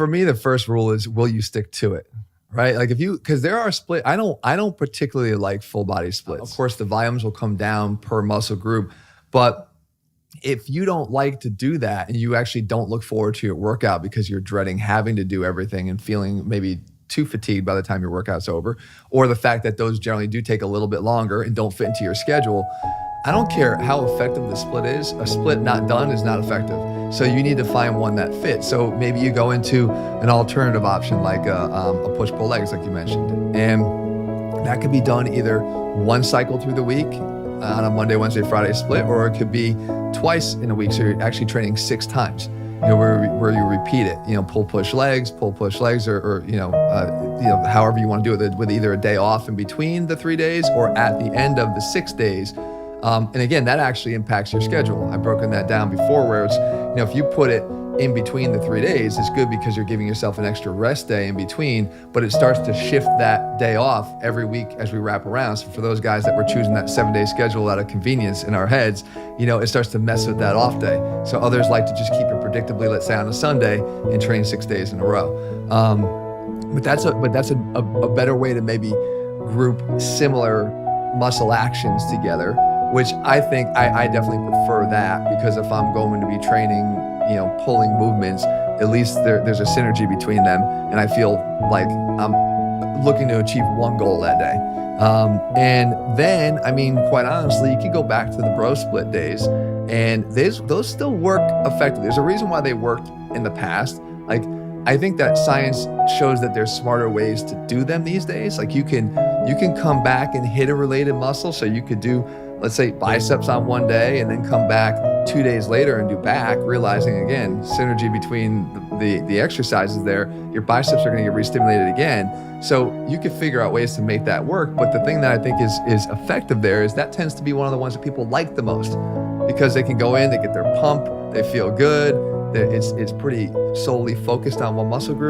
for me, the first rule is, will you stick to it? Right? Like if you, because there are split, I don't particularly like full body splits. Of course, the volumes will come down per muscle group, but if you don't like to do that and you actually don't look forward to your workout because you're dreading having to do everything and feeling maybe too fatigued by the time your workout's over, or the fact that those generally do take a little bit longer and don't fit into your schedule, I don't care how effective the split is, a split not done is not effective. So you need to find one that fits. So maybe you go into an alternative option like a push-pull legs, like you mentioned. And that could be done either one cycle through the week on a Monday, Wednesday, Friday split, or it could be twice in a week. So you're actually training 6 times, where you repeat it, pull, push legs, or however you want to do it with either a day off in between the 3 days or at the end of the 6 days. And again, that actually impacts your schedule. I've broken that down before where it's, if you put it in between the 3 days, it's good because you're giving yourself an extra rest day in between, but it starts to shift that day off every week as we wrap around. So for those guys that were choosing that 7-day schedule out of convenience in our heads, it starts to mess with that off day. So others like to just keep it predictably, let's say on a Sunday, and train 6 days in a row. But that's a better way to maybe group similar muscle actions together, which I think I definitely prefer that, because if I'm going to be training, pulling movements, at least there's a synergy between them, and I feel like I'm looking to achieve one goal that day. And then, quite honestly, you could go back to the bro split days, and those still work effectively. There's a reason why they worked in the past. Like, I think that science shows that there's smarter ways to do them these days. Like you can come back and hit a related muscle. So you could do, let's say, biceps on one day and then come back 2 days later and do back, realizing again, synergy between the exercises there, your biceps are gonna get re-stimulated again. So you could figure out ways to make that work. But the thing that I think is effective there is that tends to be one of the ones that people like the most, because they can go in, they get their pump, they feel good. It's pretty solely focused on one muscle group.